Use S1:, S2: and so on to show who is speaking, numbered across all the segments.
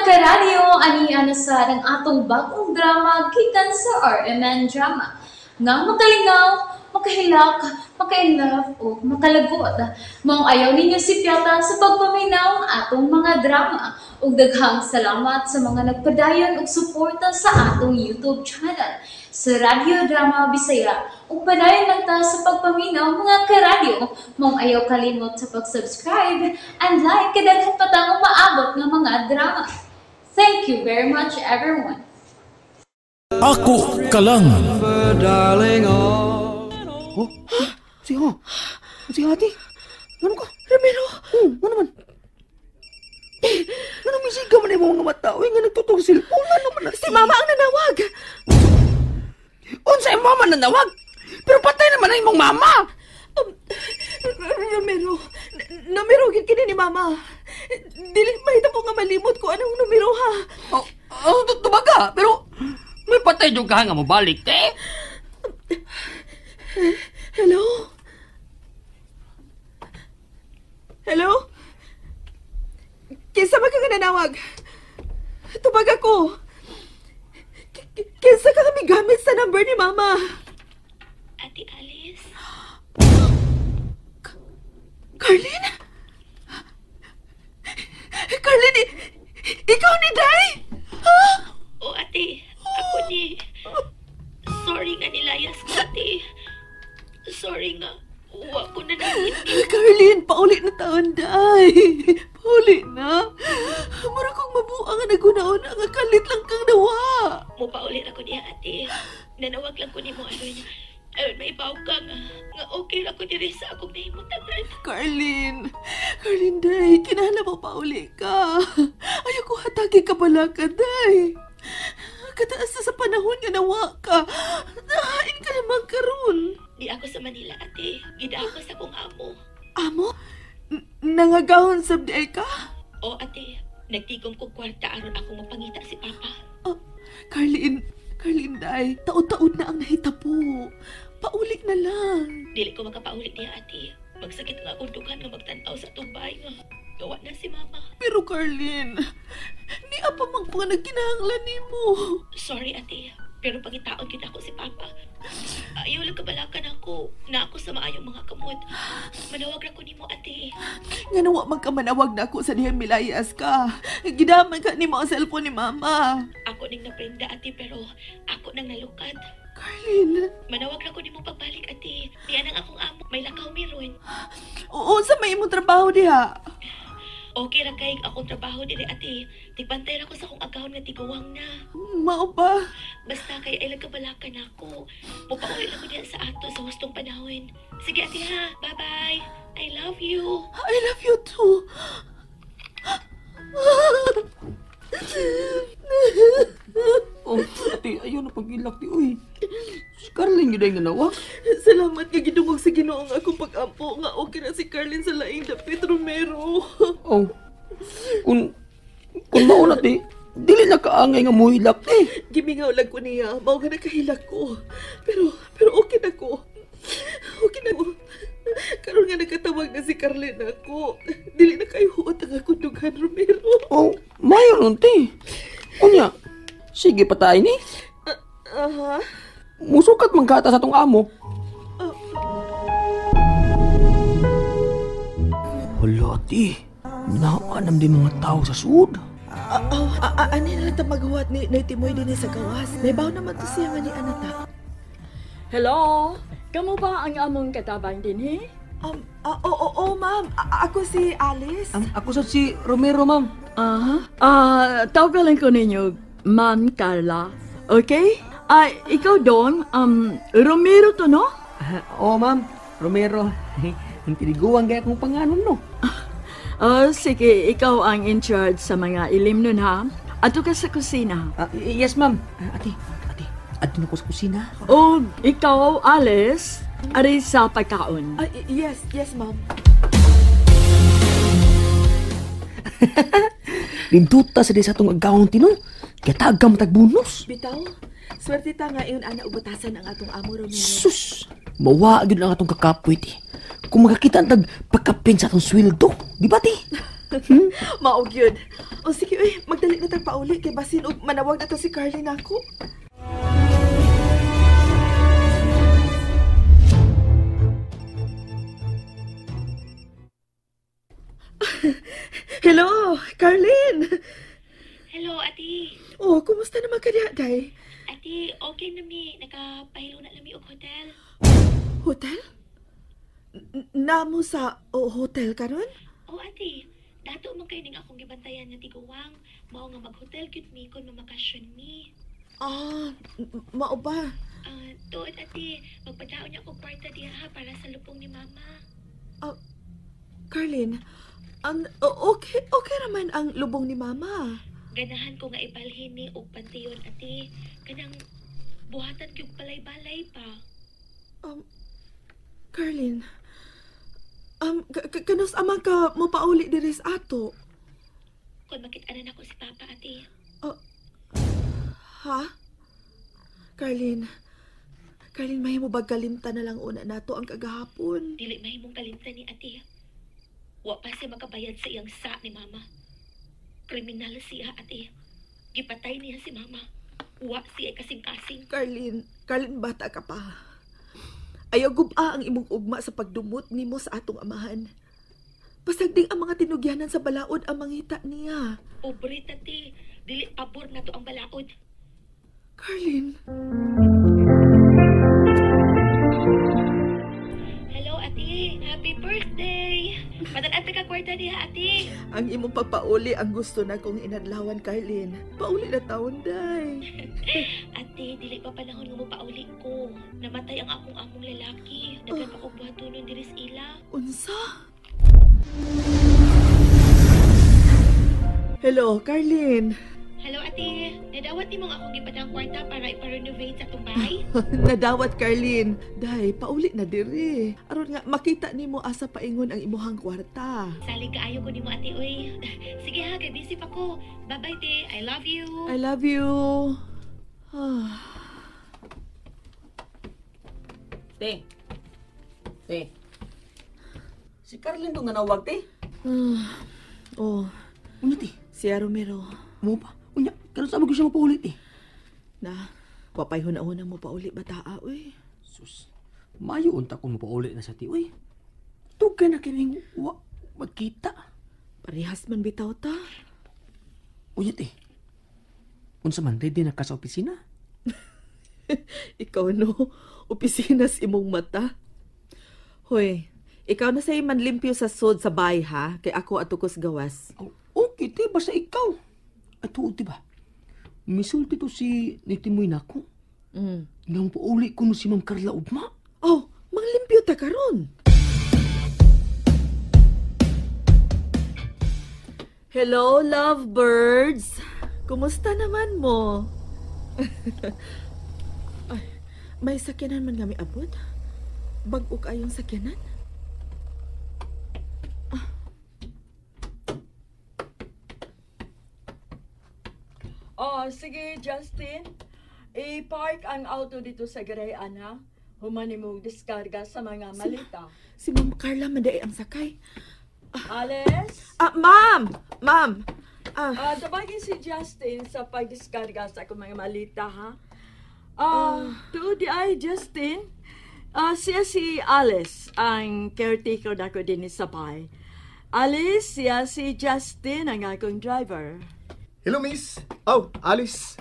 S1: karadyo, ani-ana sa ng atong bagong drama gikan sa RMN Drama. Nga makalingaw, makahilak, maka-inlove, o makalagot. Maong ayaw ninyo si Piata sa pagpaminaw ang atong mga drama. Ug daghang salamat sa mga nagpadayon ug suporta sa atong YouTube channel sa Radyo Drama Bisaya. Ug padayon lang ta sa pagpaminaw mga karadyo. Maong ayaw kalimot sa pag-subscribe and like kadaghan pa tang maabot ng mga drama. Thank you very much, everyone.
S2: Ako ka lang.
S3: Oh, si Ate. Ano ka? Ramiro. Ano naman? Ano may sigaw man yung mga mata? Uy, nga nagtutong silpong. Ano man?
S4: Si Mama ang nanawag.
S3: Unsa yung mama nanawag? Pero patay naman ang imong mama.
S4: Numero kini ni Mama. Dili mahita po nga malimot ko anong numero ha.
S3: Tumaga. Pero may patay yung ka nga mo balik, te.
S4: Hello? Hello? Kinsa ba ka nanawag? Tubag ako. Kinsa ka kami gamit sa number ni Mama?
S5: Ate Alice?
S4: Carlene? Carlene, ikaw ni Day? Ha?
S5: O ate, ako ni... Sorry nga nilayas ko ate. Sorry nga. Uwa ko na namin.
S4: Carlene, paulit na taon, Day. Paulit na. Mura kong mabuang nga nagunaon ang kalit lang kang nawa.
S5: Mupaulit ako niya ate. Nanawag lang ko ni mo ano niya. Ayun, may ibaw ka nga. Nga okay lang ko diri sa akong nahimutangan.
S4: Carlene, Day, kinahanglan mo pauli ka. Ayaw ko hatagi ka pala ka, Day. Kataas na sa panahon nga nawa ka. Nahain ka naman karon.
S5: Di ako sa Manila ate. Gida ako sa kong amo.
S4: Amo? Nangagahon sa day ka?
S5: O ate, nagtigom ko kwarta aron ako mapangita si Papa.
S4: Oh, Carlene, Day, taon-taon na ang nahitabo. Paulik na lang.
S5: Dili ko makapaulit niya ate. Magsakit nga akong dugan nga magtanaw sa tubay nga. Gawa na si Mama.
S4: Pero Carlene, ni apa mang mga nagkinahanglan nimo.
S5: Sorry ate, pero pangitaon kita ako si Papa. Ayaw lang kabalakan ako na ako sa maayong mga kamot. Manawag ra ko nimo ate.
S4: Nga nawa magkamanawag na ako sa dihang milayas ka. Gidaman ka nimo ang cellphone ni Mama.
S5: Ako ning naprenda ate pero ako nang nalukat.
S4: Carlene.
S5: Manawag ra ko nimo pagbalik ate. Diyan ang akong amo may lakaw meron.
S4: Oo, sa may imong trabaho diha.
S5: Okay ra kay akong trabaho diri ate. Tigbantay ra ko sa akong agawon nga tiguwang na.
S4: Mao ba?
S5: Basta kay ay lagkabalakan ako. Mupaulit ako diyan sa ato sa hustong panahon. Sige ate ha. Bye-bye. I love you.
S4: I love you too.
S3: Oh, ate, ayaw na pag-ilak di, uy. Si Carlene yun ay nanawag.
S4: Salamat nga gidungog sa Ginoo ang akong pag-ampo nga okay na si Carlene sa laing dapit Romero.
S3: Oh, kung mauna, te, dili na kaangay nga muhilak, te.
S4: Gimingaw lang ko niya, mao nga nakahilak ko. Pero okay na ko. Okay na ko. Karon nga nagkatawag na si Carlene ako. Dili na kayo huot ang akong dugan, Romero.
S3: Oh, mayroon, te. Kunya, sige patay ni.
S4: Aha.
S3: Musukat magkata sa tong amo. Hala, ate. Minaanam din mga tao sa sud.
S4: Ano na ito magawa ni Timoy din sa gawas? May baw naman to siya nga ni Anata.
S6: Hello? Kamu ba ang among katabang din, he?
S4: Oo, ma'am. Ako si Alice.
S3: Ako sa si Romero, ma'am.
S6: Tawagan ko ninyo, Ma'am Carla. Okay? Ikaw doon, Romero to, no?
S3: Oo, ma'am. Romero. Ang tiniguan kaya kong panganon, no?
S6: Sige, ikaw ang in charge sa mga ilim nun, ha? Ato ka sa kusina.
S3: Yes, ma'am. Ate, ato na ko sa kusina.
S6: O, ikaw, Alice, ari sa pagkaon.
S4: Yes, ma'am.
S3: Lintuta sa di sa itong agawang tino. Kaya tagam tagbunos.
S4: Bitaw, swerte ta nga iyon ana ubutasan ang atong amo Romero.
S3: Sus! Mawa, yun ang atong kakapoy, ti. Kung makakita ang tagpagkapin sa atong sweldo, di ba, ti?
S4: Maog yun. O sige, magdali na tang pauli kay basin og manawag na to si Carly nako. Hello, Carlin.
S5: Hello, ati.
S4: Oh, kumusta naman ka diha, day?
S5: Ati, okay na mi. Nakapahilo na mi og hotel.
S4: Hotel? Namo sa hotel karon?
S5: Oh, ati. Dato man kayo ning akong gibantayan nga tiguwang. Mao nga mag-hotel gyud mi kon mamakasyon mi.
S4: Mao ba?
S5: Tuod, ati. Magpadaon niya akong kwarta diha ha, para sa lupong ni mama.
S4: Carlin, okay naman ang lubong ni Mama.
S5: Ganahan ko nga ibalhin ni og pantiyon, ati. Kanang buhatan gyud balay-balay pa.
S4: Carlin, kanus amang ka mo pauli diri sa ato?
S5: Kung makit-anan ako si Papa, ati.
S4: Ha? Carlin, mahimo ba kalimtan na lang una nato ang kagahapon?
S5: Dili mahimong kalimtan ni ati. Wa pa siya makabayad sa iyang sa ni Mama. Kriminal siya, ati. Gipatay niya si Mama. Wa siya kasing-kasing.
S4: Carlin, bata ka pa. Ayaw guba ang imong ugma sa pagdumot nimo sa atong amahan. Pasagding ang mga tinugyanan sa balaod ang mangita niya.
S5: Pobre, ati. Dili pabor na to ang balaod.
S4: Carlin.
S5: Hello, ati. Happy birthday. Padaan ka kwarta diha, ati.
S4: Ang imong pagpauli ang gusto na kong inadlawan, Carlin. Pauli na taon, day.
S5: Ate, dili pa panahon nga mo pauli ko. Namatay ang akong among lalaki. Daghan pa ko buhatunon diri sa ila.
S4: Unsa? Hello, Carlin.
S5: Hello, ate. Nadawat ni mong akong gipadang kwarta para ipa-renovate sa tumbay.
S4: Nadawat, Carlin. Day, pauli na diri. Aron nga makita nimo asa paingon ang imuhang kwarta.
S5: Salig kaayo ko nimo, ate, oy. Sige ha, kay busy pa ko. Bye-bye, te. I love you.
S4: I love you.
S3: Te. Si Carlin to nga nawag, te. Unya, te.
S4: Siya Romero.
S3: Mo pa. Unya, karon sa ko siya mapaulit, te.
S4: Na, wapay hunahuna mo pauli bataa, uy.
S3: Sus. Mayo unta ko mapaulit na sa ti, uy. Tugan na kining magkita.
S4: Parehas man bitaw ta.
S3: Unya, te. Unsa man, ready na ka sa opisina?
S4: Ikaw no, opisina sa imong mata. Hoy, ikaw na say manlimpyo sa sod sa bay ha, kay ako atukos gawas.
S3: Okay, te, basta ikaw. At tuod, diba? Misulti to si Nitimoy nako. Nang pauli ko no si Ma'am Carla ugma.
S4: Oh, manglimpyo ta karon. Hello, lovebirds. Kumusta naman mo? Ay, may sakyanan man nga miabot? Bag-o kayong sakyanan?
S6: Sige, Justin. I-park ang auto dito sa garayan, ha? Humani mo diskarga sa mga malita.
S4: Si Ma'am Carla manday ang sakay.
S6: Alice?
S4: Ma'am!
S6: Tabagin si Justin sa pagdiskarga sa akong mga malita, ha? Tuod ay, Justin. Siya si Alice, ang caretaker na ko din sa bahay. Alice, siya si Justin, ang akong driver.
S7: Hello, miss. Oh, Alice.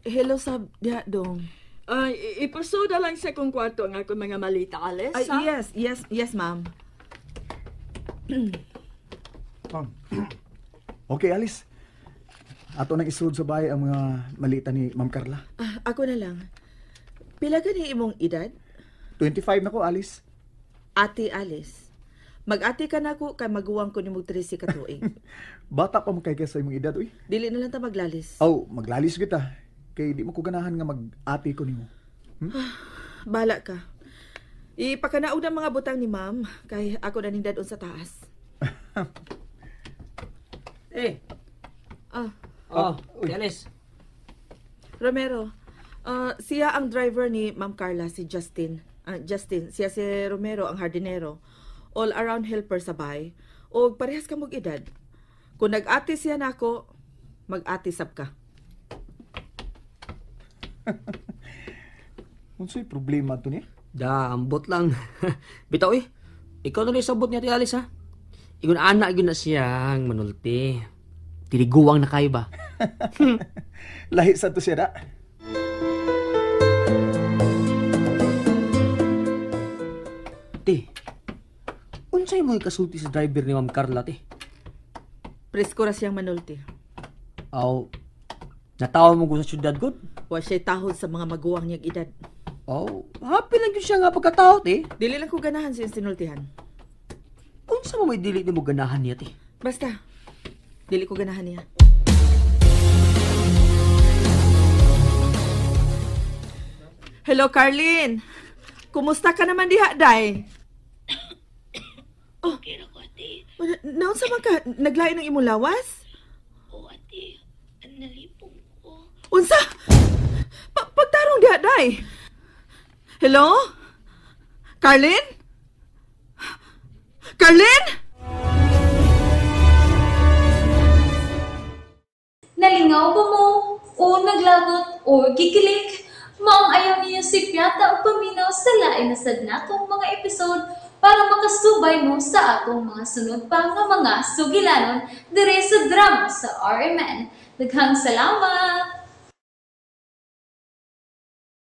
S4: Hello, sab, diha dong.
S6: Ipasoda lang sa akong kwarto ang akong mga malita, Alice, ha?
S4: Yes, ma'am.
S7: Okay, Alice. Ato nang isulod sa bahay ang mga malita ni Ma'am Carla.
S4: Ako na lang. Pila gani imong edad?
S7: 25 na ko, Alice.
S4: Ate Alice. Mag-ate ka na ko kay maguwang ko ni mong 13 katuig.
S7: Bata pa makay sa imong edad, uy.
S4: Dili na lang ta maglalis.
S7: Oh, maglalis kita. Kay di mo ko ganahan nga mag-ate ko nimo.
S4: Bala ka. Ipakanaog ng mga butang ni ma'am kay ako na nindad sa taas.
S3: Alice.
S4: Romero, siya ang driver ni Ma'am Carla, si Justin. Siya si Romero, ang hardinero. All-around helper sa bahay.
S6: o parehas ka mong edad. Kung nag-ati siya na ako, mag-atisap ka.
S7: Unsay problema to niya?
S3: Ambot lang. Bitaw ikaw na rin sabot niya, Ate Alice, ha? Igun anak, igun na siyang manulti. Tiniguwang na kayo ba?
S7: Lahi sa to siya da.
S3: Te, unsay mo ikasulti sa driver ni Ma'am Carla, te?
S6: Presko ra siyang manulti.
S3: Aw, natawa mo ko sa syudad, God?
S6: Wa siya'y tahod sa mga maguwang niyang edad.
S3: Happy lang yun siya nga pagkatao, te.
S6: Dili lang ko ganahan siyang sinultihan.
S3: Unsa mo may dili ni mo ganahan niya, te?
S6: Basta, dili ko ganahan niya. Hello, Carlin. Kumusta ka naman diha, Day?
S5: Okay ra ko, ate.
S6: Naon sa man ka? Naglain ng imong lawas?
S5: O, ate. Nalipong ko.
S6: Unsa? Pagtarong diha, Day. Hello? Carlin? Carlin?
S1: Nalingaw ba mo? O naglagot? O gikilik? Maong ayaw niyo si Piata o paminaw sa lain na sad natong mga episode para makasubay mo sa atong mga sunod pa nga mga sugilanon dire sa drama sa RMN. Daghang salamat!